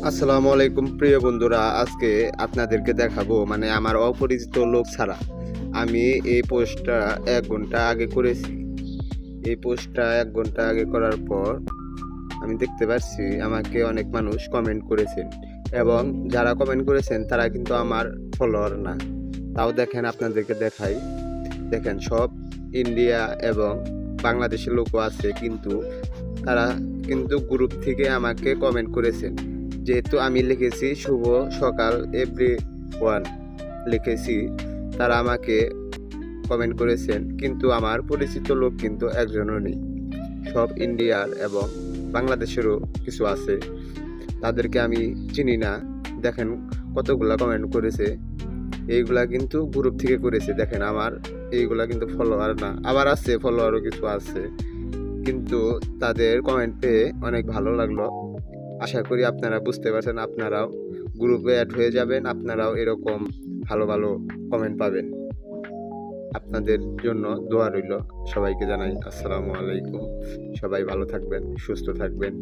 আসসালামু আলাইকুম প্রিয় বন্ধুরা, আজকে আপনাদেরকে দেখাবো মানে আমার অপরিচিত লোক ছাড়া আমি এই পোস্টটা 1 ঘন্টা আগে করেছি। এই পোস্টটা 1 ঘন্টা আগে করার পর আমি দেখতে পাচ্ছি আমাকে অনেক মানুষ কমেন্ট করেছেন, এবং যারা কমেন্ট করেছেন তারা কিন্তু আমার ফলোয়ার না। তাও দেখেন, আপনাদেরকে দেখাই। দেখেন, সব ইন্ডিয়া এবং বাংলাদেশের লোকও আছে, কিন্তু তারা কিন্তু গ্রুপ থেকে আমাকে কমেন্ট করেছেন। যেহেতু আমি লিখেছি শুভ সকাল এভরিওয়ান লিখেছি, তারা আমাকে কমেন্ট করেছেন, কিন্তু আমার পরিচিত লোক কিন্তু একজনও নেই। সব ইন্ডিয়ার এবং বাংলাদেশেরও কিছু আছে, তাদেরকে আমি চিনি না। দেখেন কতগুলা কমেন্ট করেছে, এইগুলা কিন্তু গ্রুপ থেকে করেছে। দেখেন আমার এইগুলা কিন্তু ফলোয়ার না, আবার আছে ফলোয়ারও কিছু আছে, কিন্তু তাদের কমেন্ট পেয়ে অনেক ভালো লাগলো। আশা করি আপনারা বুঝতে পারছেন, আপনারাও গ্রুপে অ্যাড হয়ে যাবেন, আপনারাও এরকম ভালো ভালো কমেন্ট পাবেন। আপনাদের জন্য দোয়া রইল। সবাইকে জানাই আসসালামু আলাইকুম। সবাই ভালো থাকবেন, সুস্থ থাকবেন।